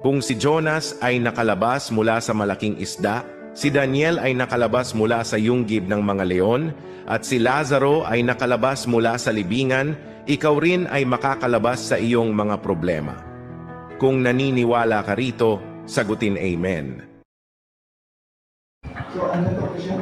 Kung si Jonas ay nakalabas mula sa malaking isda, si Daniel ay nakalabas mula sa yunggib ng mga leon, at si Lazaro ay nakalabas mula sa libingan, ikaw rin ay makakalabas sa iyong mga problema. Kung naniniwala ka rito, sagutin Amen. So, ano to siya?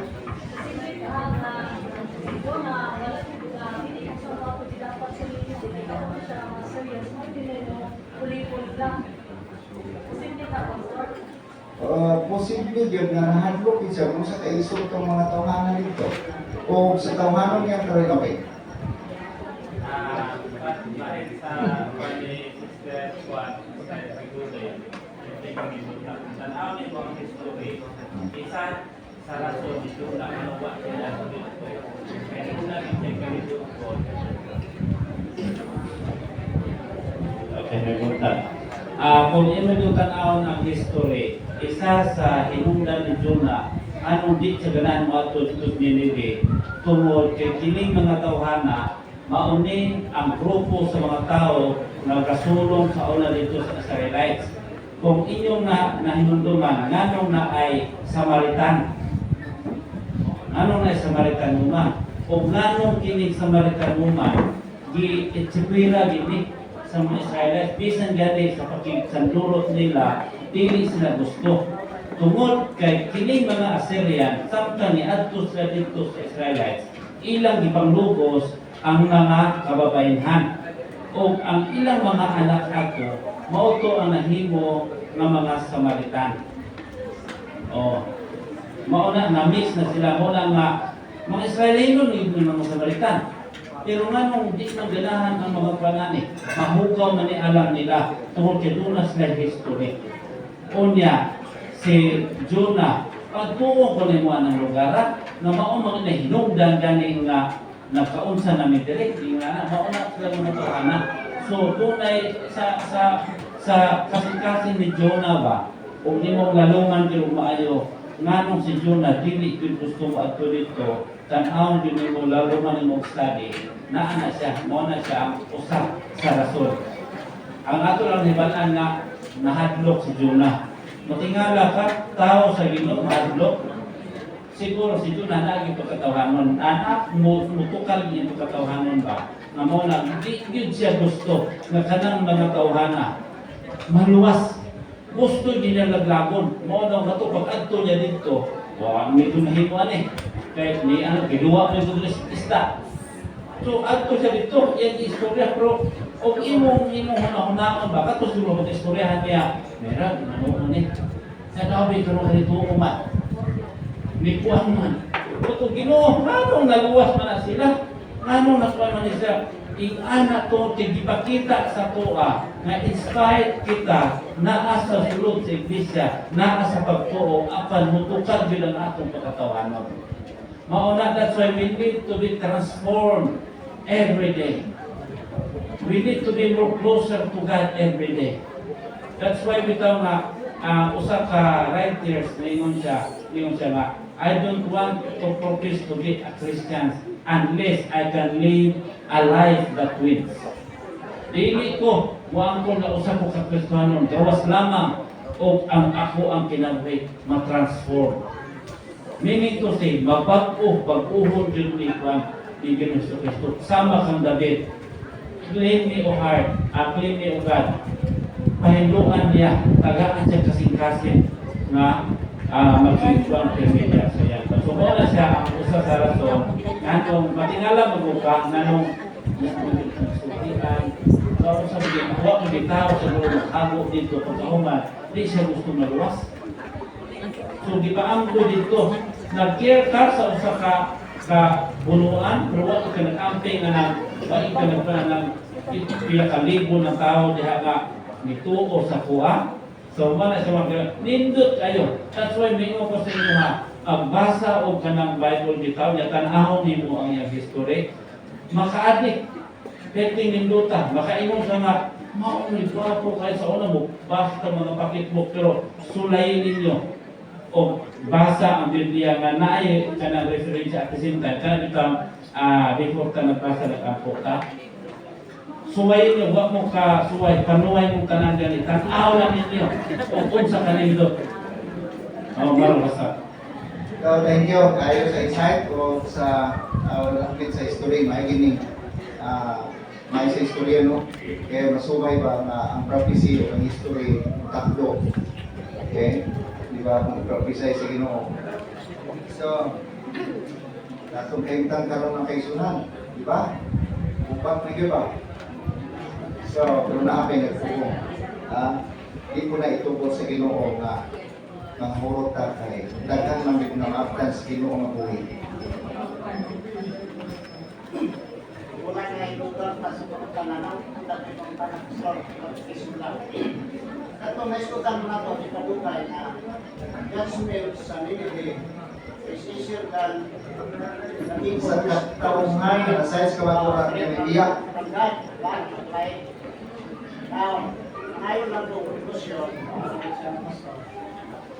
Posible yun na nahadlok siya kung sa kaisod ng mga tawhanan nito o sa tawhanan niya ka-relocate. Dahil sa pwede sister squad sa Pagduloy, hindi kami buta. Tanaw niyo ang history, isa sa rason dito na manuwa sila sa dito. Kaya kung natin kami dito po. Okay, nagunta. Kung yung tanaw ng history, isa sa hinungdan ni Jonah, anong di sa ganaan mo ato dito Nineveh, tungod kay kining mga tawhana, mauni ang grupo sa mga tao na nagkasulong sa una dito sa Israelites. Kung inyong nahinunduman, nganong na ay Samaritan. Nganong na ay Samaritan uma. O nganong kining Samaritan uma, gi-itsipira gini sa mga Israelites. Bisan gani sa pakigsandurot nila, dili sila gusto. Tungod kay kining mga Assyrian, samtang ni adto sila dito sa Israelites, ilang gipanglugos ang mga kababayenhan o ang ilang mga anak ato mauto ang nahimo ng mga Samaritan. O mauna na-mix na sila muna nga mga Israelino ni mga Samaritan. Pero nga nung di nang ganahan ang mga panani, mahugaw man ni alam nila tungkol kay doon na sila history. Unya si Jonah pagtuo ko ni mo ng lugar na mao mga hinungdan ganing nga nagkaunsa namin direct nga mauna sila mga tawhana. So tunay sa kasing-kasing ni Jonah ba kung di mo lalungan kay maayo nganong si Jonah dili gyud gusto mo adto dito tan-aw gyud mo lalungan mo study naa na siya mao na siya ang usa sa rason. Ang ato lang hibalan nga nahadlok si Jonah. Matingala ka tao sa Ginoo mahadlok. Siguro si Jonah lagi pagkatawhanon. Anak mo mutukal niya pagkatawhanon ba? Nga mo na, hindi siya gusto na kanang mga tawhana. Maluwas. Gusto niya naglagon. Mo na nga ito, pag-adto niya dito, medyo nahimuan eh. Kahit ni giluwa mo yung isda. So, adto siya dito, yan istorya, pero kung imong hunahunahon ba, kato siguro mag-istoryahan niya, meron, nanunan eh. Sa dabi, pero ganito umat. May kuwan man. Ito Ginoo, anong naluwas man na sila? Anong nakuha man sila? Ing-ana to, tigipakita sa toa, na inspired kita, naa sa sulod sa iglesia, naa sa pagtuo, apan mutukad yun ang atong pagkatawanan. Mauna, that's why we need to be transformed every day. We need to be more closer to God every day. That's why bitaw nga, usa ka writers, ningon siya nga, I don't want to profess to be a Christian unless I can live a life that wins. Dili ko, wang ko na usa ko ka Kristiyanon, gawas lamang o ang ako ang kinabuhi ma-transform. Meaning to say, mabag-o, pag-uhod yun ni Kristo. Sama kang David. Clean me o heart, clean me o God. Pahinduan niya, tagaan siya kasing-kasing na mag-situan pemilya sa yan. So, muna siya ang usa sa rason, nanong matingala magbuka, nanong sutihan, so sa mga huwag mo bitaw sa mga maghago dito, pagkahuman, di siya gusto maluwas. So, di ba ang ko dito, nag-care ka sa usa ka bunuan, pero huwag ka nag-amping na huwag ka nagpanang pila kalibo ng tao diha nga nituo sa kuha. So, mana sa mga nindot kayo. That's why may ko sa inyo ha, basa o kanang Bible bitaw, niya tanahon nimo ang iyang history. Maka-addict. Peting ninduta. Makaingon sa nga, maunay po kayo sa una mo, basta mga pakitbook, pero sulayin ninyo. O basa ang Biblia nga naay kanang reference at the same time. Kanang itang before ka nagbasa ng kampo ka. suway niyo, wag mo ka suway, panuway mo ka ng ganit. Tanaw lang ninyo, kung sa kanindot. Maro basta. So, thank you kayo sa insight o sa lapit sa history, may gining may sa history no, kaya masubay ba na ang prophecy o ang history takdo. Okay? Di ba kung prophesy sa Ginoo. So, natong kaimtang karon ng kaisunan, di ba? Upat na ba? So, pero naapay nagpupong. Di ko na itubos sa Ginoo nga manghurot ta kay daghang man na maaptan sa Ginoo nga buhi. Wala na yung lugar na sa mga kananaw, dati mga panakasal, pag-isula. Ito, may isutan mo na ito, di kadukay na God's will sa Nineveh is easier than Sa katauhan na sa kabakuran ng iyak. Now, ngayon lang po, kusyon.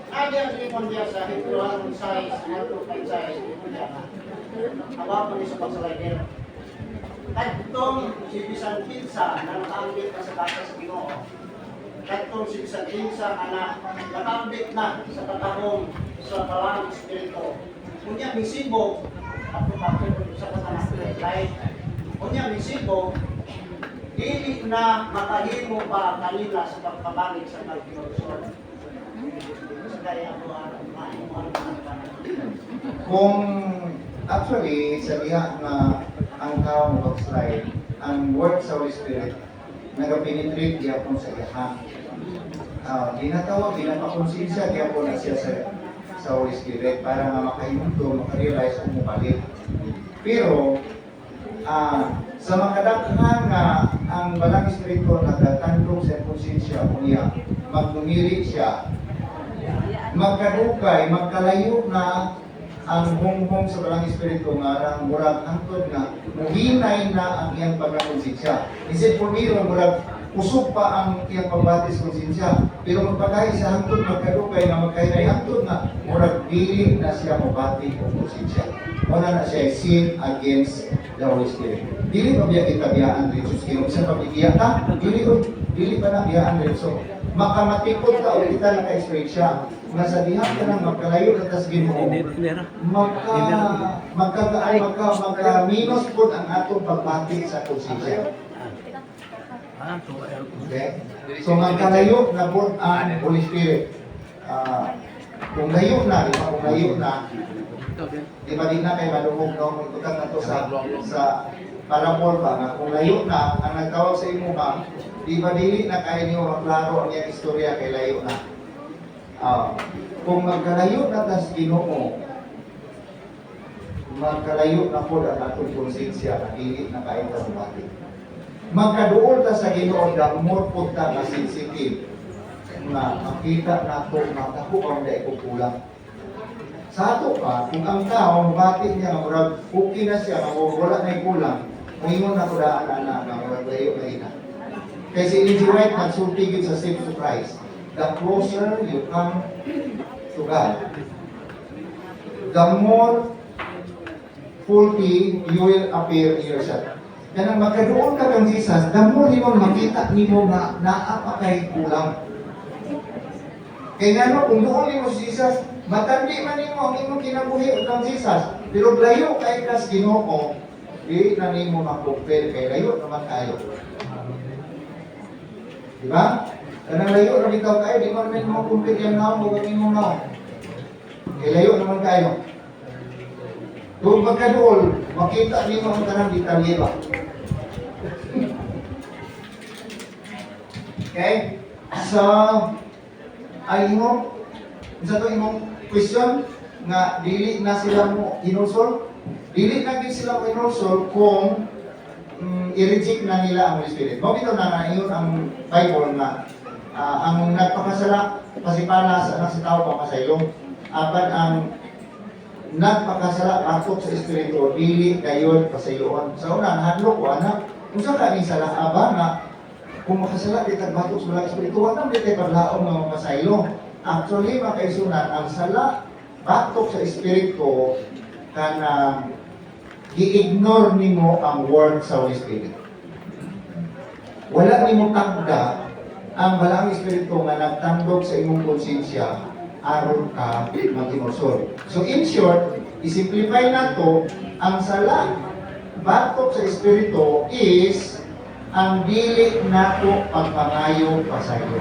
Ayan ipon niya sa hituan size, nato kay size, ipon niya na. Hawa po niya sa pagsalider. Katong si Bisan Kinsa na nakaambit na sa kasa sa Ginoo. Katong si Bisan Kinsa na nakaambit na sa katahong sa palang espiritu. Kunya misibo, ako sa katanas right? Kunya misibo, dili na makahimo pa kanila sa pagkabalik sa pagkinusun. Kung actually sa diha na ang taong backslide, ang work sa Holy Spirit nagapenetrate gyapon sa iyahan. Ginatawag, ginapakonsensya gyapon na siya sa Holy Spirit para nga makahimundo, makarealize kung mabalik. Pero sa makadaghan nga ang Balang Espiritu nagatandong sa konsensya niya, magdumiri siya, magkadugay, magkalayo na ang hunghong sa Balang Espiritu nga rang murag hangtod na muhinay na ang iyang pagkakonsensya. Isip po niyo, murag usog pa ang iyang pagbatis konsensya. Pero magpagay sa hangtod, magkadugay na magkahinay hangtod na murag dili na siya mabati o konsensya. Wala na siya sin against the Holy Spirit. Dili pa biya kita biyaan rin. Kung isa pa biya ka, dili pa na biyaan rin. So, makamatikot ka o kita naka-experience siya. Nasabihan ka lang magkalayo na tas Ginoo. Magka-minus po ang atong pagbati sa konsensya. Okay? So magkalayo na po ang Holy Spirit. Kung layo na, di ba? Kung layo na, di ba din na kayo madungog no? Itukat na to sa parabol pa na kung layo na, ang nagtawag sa imo ba, di ba dili na kayo niyo maklaro ang iyang istorya kay layo na. Kung magkalayo na tas Ginoo, magkalayo na po ang atong konsensya na dili na kayo kasubati. Magkaduol ta sa Ginoo, damor po ta na sensitive na makita na ito na ako ang dahil kukulang. Sa ato pa, kung ang tao, mabati niya na murag okay na siya, na wala na kulang, ngayon na kudaan na murag layo na ina. Kasi Ellen G. White nagsultigid sa Save to Christ. The closer you come to God, the more fully you will appear in yourself. Kaya magkaroon ka ng Jesus, the more mo makita nimo na naapa kay kulang. Kaya nga no, kung doon mo si Jesus, matandi man nimo ang imong kinabuhi ng Jesus. Pero layo kay kas Ginoo, di na nimo makumpel kay layo naman tayo. Diba? Kanang layo na bitaw kayo, di man rin mo kumpit yung naon, huwag mo naon. E layo naman kayo. Kung magkadool, makita niyo ang tanang detalye ba? Okay? So, I hope, isa to imong question, nga dili na sila mo inusol. Dili na din sila mo inusol kung i-reject na nila ang Holy Spirit. Mabito na iyon ang Bible na ang nagpakasala pasipala sa anak sa tao pamasaylo apan ang nagpakasala atok sa espiritu dili kayon pasayoon sa una hadlok ko anak kung sa kani sala aba na kung makasala di tagbatok sa mga espiritu wala di kay paglaom nga pasaylo actually makaisunan ang sala batok sa espiritu kana gi-ignore nimo ang word sa Holy Spirit. wala nimo tagda ang balaang espiritu nga nagtandog sa imong konsensya aron ka maghinosol. So in short, isimplify nato ang sala batok sa espiritu is ang dili nato pagpangayo pasayo.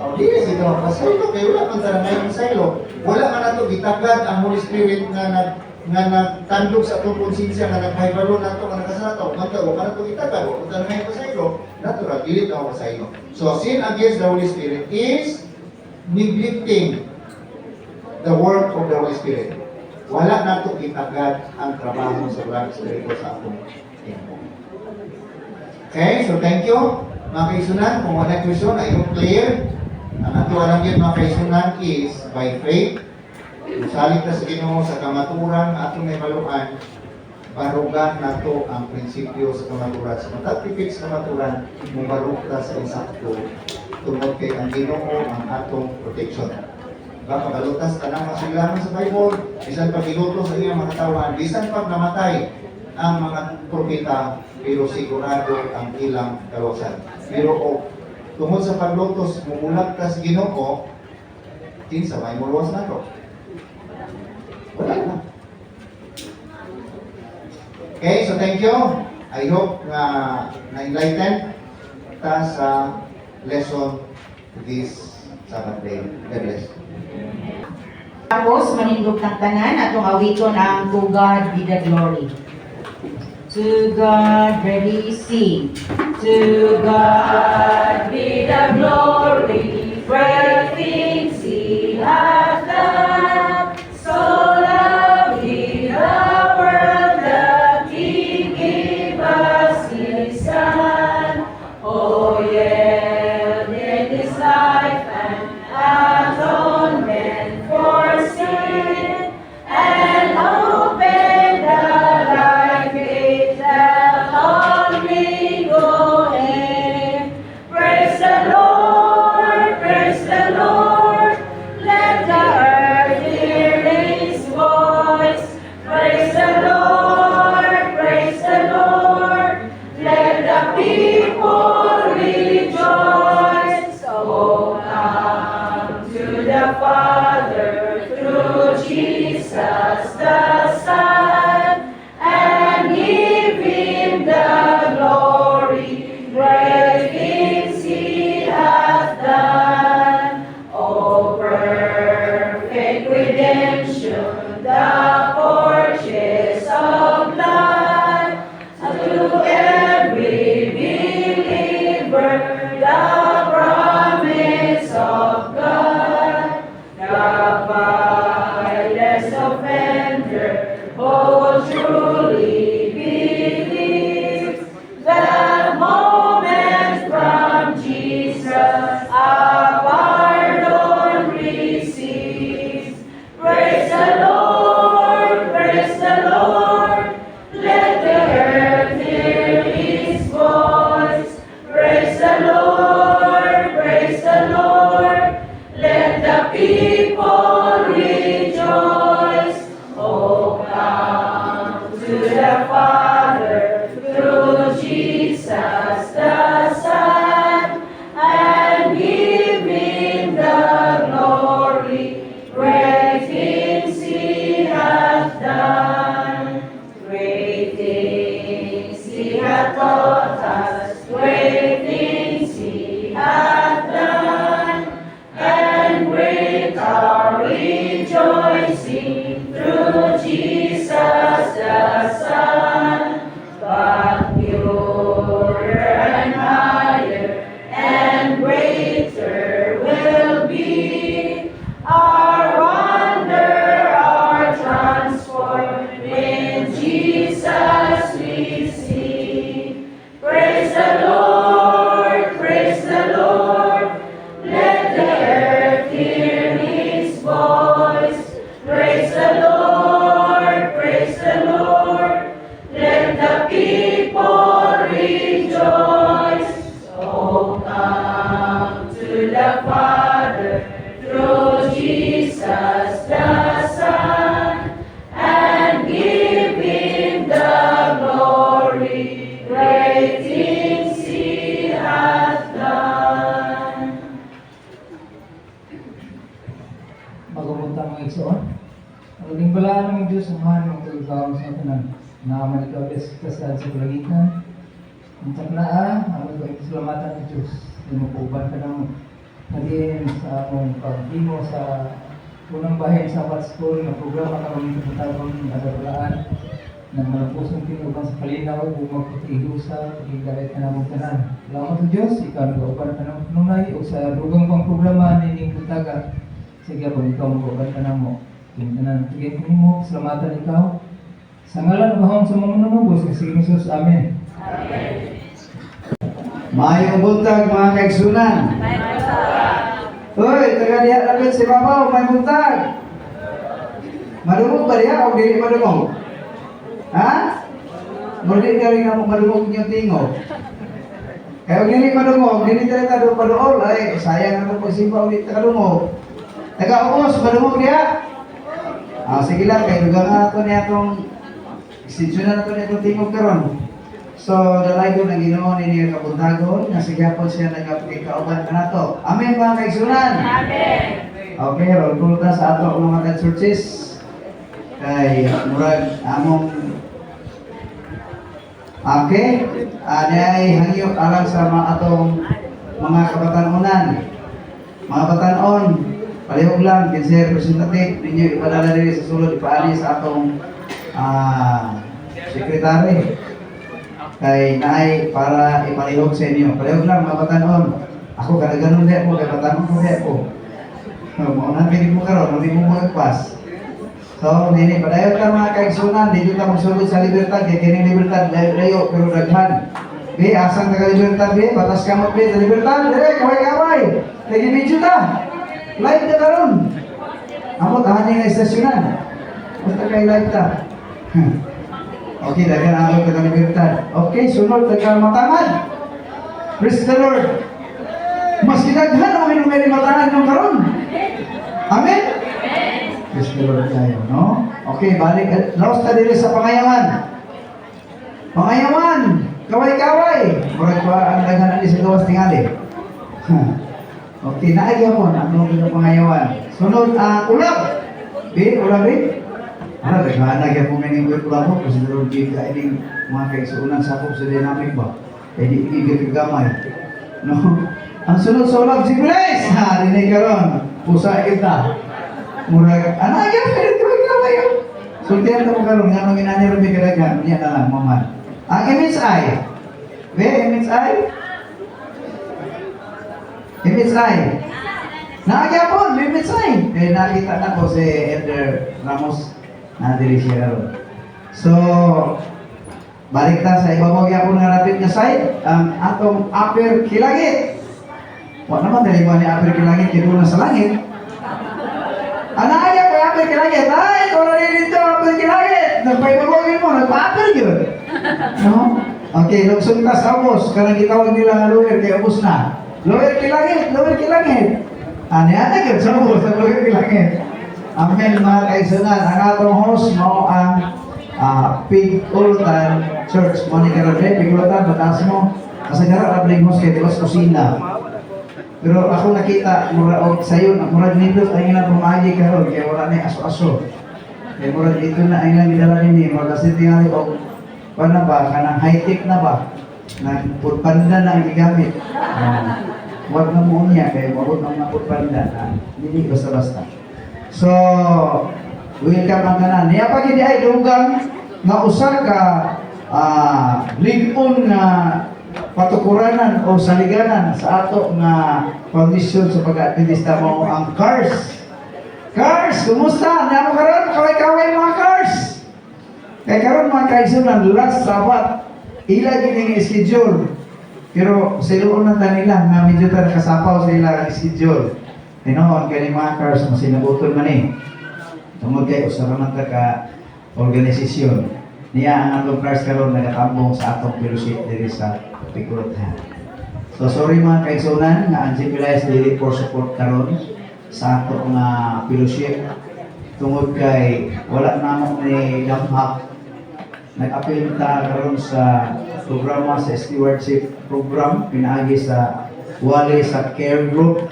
O dili siguro pasayo kay wala man tara ngayon pasayo. Wala man nato gitagad ang Holy Spirit nga nagtandog sa atong konsensya nga nagpaybalo nato nga nakasato. Kanta o kana to gitagad o tara ngayon pasayo. Natural dili ta pasayo. So sin against the Holy Spirit is neglecting the work of the Holy Spirit. Wala nato gitagad ang trabaho sa Holy Spirit sa atong tempo. Okay, so thank you. Mga kaisunan, kung wala question, I hope clear. Ang ato alam yun mga kaisunan is by faith. Musalit na sa Ginoo sa kamaturan atong may maluan, barugan nato ang prinsipyo sa kamaturan. Sa matagpipik sa kamaturan, mubarug ta sa insakto tungod kay ang Ginoo ang atong protection. Baka balutas tanang masilaman sa Bible, bisan pag giluto sa iyang mga katawan, bisan pag namatay ang mga propeta, pero sigurado ang ilang kalusan. Pero o tungod sa paglutos, mumulag ka sa Ginoo, tinsa may muluwas na to. Wala na. Okay, so thank you. I hope na-enlighten ta sa lesson this Sabbath day. God bless. Tapos, manindog ng tanan, atong awiton ang To God be the glory. To God, ready, sing. To God be the glory, great things He hath done. So loved He the world that He gave us His Son. Oh, yeah, in His life and atonement for sin, and open the life gate that all may go in. Praise the Lord, praise the Lord. Let the earth hear His voice. Praise the Lord, praise the Lord. Let the people rejoice. Oh, Himbalaan ng Diyos ang mahal ng tulgaw sa tanan na malikabes kasal sa kalagitan. Ang taknaa, ang magpasalamatan ng Diyos. Lumupuban ka ng naging sa among paghimo sa unang bahin sa Pat School na programa karon ng katawang adalaan na malapusong tinuban sa palinaw o magpatilusa pagkigalit na namong tanan. Salamat sa Diyos, ikaw nag-aupan ka ng pununay o sa dugang pang programa nining butaga. Sige po, ikaw mag-aupan ka na mo. Tanan, tigay ko mo, salamatan ikaw. Sa ngalan ng bahong sa mga manunubos, kasi Jesus, Amen. Mayong buntag mga kaigsunan. Hoy, taga diha lapit si Babaw, may buntag. Madumog ba diha o dili madumog? Ha? Muli ka rin ako madumog niyong tingo. Kaya kung dili madumog, dili talaga doon padool. Ay, sayang ako pagsimba ulit nakadumog. Taga-uos, madumog diha. Sige lang, kaya lugar na ito niya itong extension na ito niya itong tingog karon. So, dalay ko ng Ginoo ninyo kabuntagon, na sigyapon siya nagkauban ka na to. Amen mga kaigsunan? Amen! Okay, roll call ta sa ato mga churches. Kay murag among okay, ay hangyo alang sa mga atong mga kabatanunan. Mga batanon, palihog lang, kinsa representative ninyo ipadala diri sa sulod ipaani sa atong sekretary. Kay naay para ipalihog sa inyo. Palihog lang mga batanon. Ako kada ganun di ako, kay batanon ko di ako. Mauna kini mo karon, hindi mo magpas. So, nini padayon ka mga kaigsunan, dito ta magsulod sa libertad, kay kini libertad layo pero daghan. Be, asang taga libertad be, batas kamot be, sa libertad, kaway-kaway. Lagi medyo ta. Live na karon. Amo tahanin nga istasyonan. Basta kay live ta. Okay, daghan ang taga libertad. Okay, sunod taga Matangan. Praise the Lord. Mas kinaghan ang minumeri Matangan nung karon. Amen. Praise the Lord tayo, no? Okay, balik. Laos ta dili sa Pangayawan. Pangayawan. Kaway-kaway. Murag pa ang daghan ani sa gawas tingali. Okay, naagya mo na ano ng Pangayawan. Sunod, ulap. Ulap Ano, naghanag po may ningwit ulap mo. Kasi naroon din ka ining mga kaigsuunan sa akong sa dynamic ba? Kaya di igigit gamay. No? Ang sunod sa ulap, si Grace! Ha, rinay ka ron. Pusa kita. Murag, anagya, pero gamay yun. Sultihan ka mo karon nga nung inani ron may kadaghan. Yan na lang, maman. Ang image eye. Image eye? Image eye. Naagya po, image eye. Kaya nakita na ko si Elder Ramos na dili siya ron. So, balik ta sa ibabaw yapon nga rapid nga side, ang atong upper kilangit. Wa naman dali mo ni upper kilangit kito na sa langit. Anaya ko upper kilangit. Ay, tora rin dito upper kilangit. Nagpaibabawin mo, nagpa-upper yun. No? Okay, lugsong ta sa ubos. Karang gitawag nila nga lower, kaya ubos na. Lower kilangit, lower kilangit. Ano yun sa ubos, sa lower kilangit. Amen mga kaigsunan. Ang atong host mo ang Pigulutan Church. Monica Rabe, Pigulutan, mataas mo. Kasi nga rabling host kay Dios Kusina. Pero ako nakita, mura og sayo, mura nindot ay nga pumaagi karon kaya wala na aso-aso. Kaya mura dito na ay nga gidala nini, mura kasi tingali og paano ba, kanang high-tech na ba? Nang putpanda na ang gigamit. Huwag na mo niya, kaya mabot ng mga putpanda. Hindi basta-basta. So, welcome ang tanan. Niya pag hindi ay dugang nga usa ka ligon nga patukuranan o saliganan sa ato nga foundation sa pag-aktibista mo ang CARS. CARS, kumusta? Niya mo karon, kaway-kaway mga CARS. Kaya karon mga kaigsunan, last Sabat, ila gining schedule. Pero siluon na nila nga medyo ta nakasapaw sa ilang schedule. Tinoon kay mga CARS mo sinabuton man eh. Tungod kay usa man ta ka organisasyon. Niya ang atong CARS karon nagatambong sa atong fellowship diri sa Pigulutan. So sorry mga kaigsunan nga ang GPLS dili for support karon sa ato nga fellowship. Tungod kay wala namo ni damhak. Nag-appeal ta karon sa programa sa stewardship program pinaagi sa wali sa care group.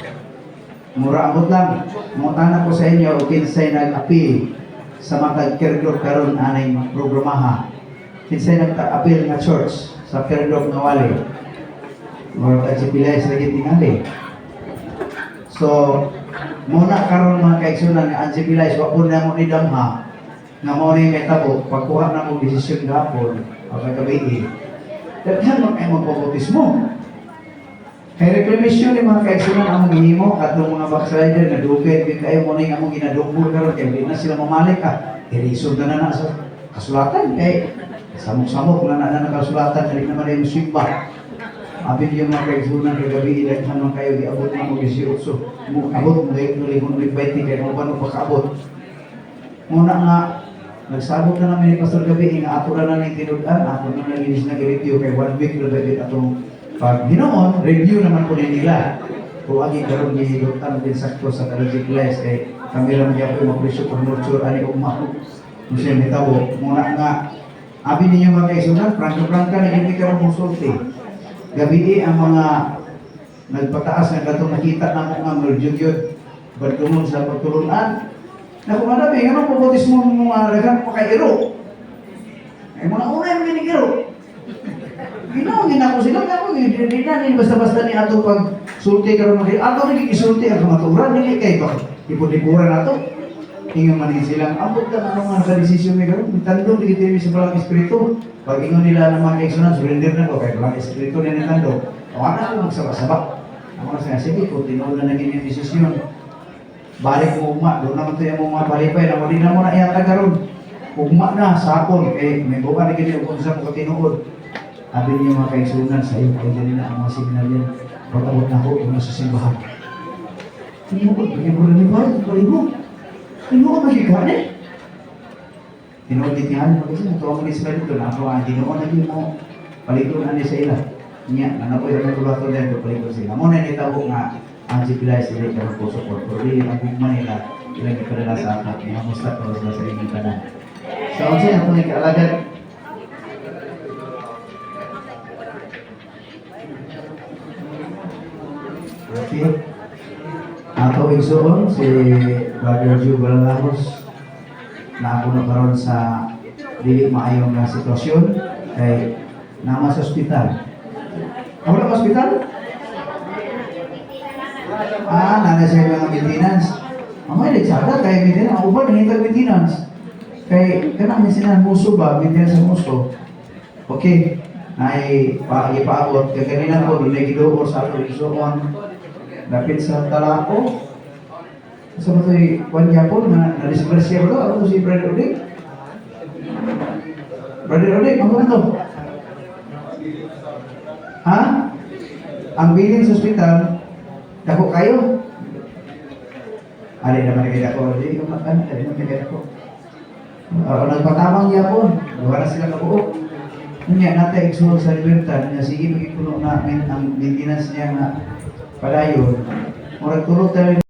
Mura abot lang. Mutana ko sa inyo o kinsay nag-appeal. sa mga Kirdog karon anay programaha. Kinsay nagta-appeal nga church sa Kirdog nga wali. Murag Archipelago lagi tingali. So, muna karon mga kaigsunan nga Archipelago wa po na mo idamha nga mo ni metabo pagkuha na mo desisyon gapon o kagabi. Daghan mo kay magpabautismo. Kay reclamation ni mga kaigsunan ang gihimo atong mga backslider nga dugay gyud kayo mo ning among ginadumbol karon kay di na sila mamalik irisod na sa kasulatan kay samok-samok na nakasulatan dili naman ay simba. Abi yung mga kaigsunan kay gabi daghan man kayo giabot na mo 18. Mo abot mo kay 20 kay mo paano pagkaabot. Muna nga nagsabot na namin ni Pastor gabi nga ato na ning tinud-an ato na linis na review kay 1 week na dagit atong pag hinoon, review naman po nila. Kung agi karon gihilutan din sakto sa Kalaji Class kay kami lang gyud po magpresyo por nurture ani ugma. Musin nitawo muna nga abi ninyo mga kaigsunan, prangka na hindi karon musulti. Gabi ang mga nagpataas na katong nakita na mo nga merjugyod badungod sa pagtulunan. Na kung ano ba, nga pagbatismo mo mga daghang pakairo. Ay mga unay mga ginigiro. Ginawagin ako sila, ako hindi na basta-basta ni ato pag sulti karon mga ato naging isulti ang kamaturan, hindi kay ba ipon-ipuran ato. Ingon man silang ambot na ano nga nakadesisyon ni karon, mitando di kiti sa balang espiritu. Pag ingon nila na mga kaigsunan, surrender na ko kay balang espiritu na nitando. O ana ko magsabak-sabak. Ako na sige, kung tinuod na naging yung desisyon. Balik mo ugma, doon naman tayo mga balipay na wali na mo na iyata karon. Ugma na sapon kay may buka na gini kung sa mga tinuod. Abi niyo mga kaigsunan sa iyo kay dili na ang mga signal yan. Pag-abot na ako kung nasa simbahan. Tinuod, bigyan mo rin ba? Paligo. Tinuod magigane. Tinuod din yan. Mag-isip, ito ako ni Israel dito na ako ang tinuod na din mo. Paligo na niya sa ila. Niya, ano po yung nagulato din ko paligo sila. Muna nitawag nga ang Archipelago sila ka magpo-support. Pero hindi ang bugman nila ilang ipadala sa akat. Mga musta ko sila sa inyong kanan. So, ang siya, ako nagkaalagad. Okay. Ato igsoon si Brother Joe Balalahos na ako na karon sa dili maayong nga sitwasyon kay nama sa ospital. Ako na ospital? Nana siya mga maintenance. Amay nagsada kay maintenance. Ako ba nangitag maintenance? Kay kanang sinan muso ba? Maintenance sa muso. Okay. Ay ipaabot. Kaya kanina ko, doon na gidoor sa ato igsoon. Lapit sa Talako. Sa mga ito'y Juan Yapon na na-disgrasya ba ito? Ako si Brother Odik. Brother Odik, ano ito? Ha? Ang bilin sa ospital, dako kayo? Alin naman kayo dako? Alin naman kayo dako? Nagpatamang Yapon. Gawa na sila kabuok. Kanya natin igsoon sa Libertad na sige magikulo namin ang maintenance niya na padayon. Murag tulog tayo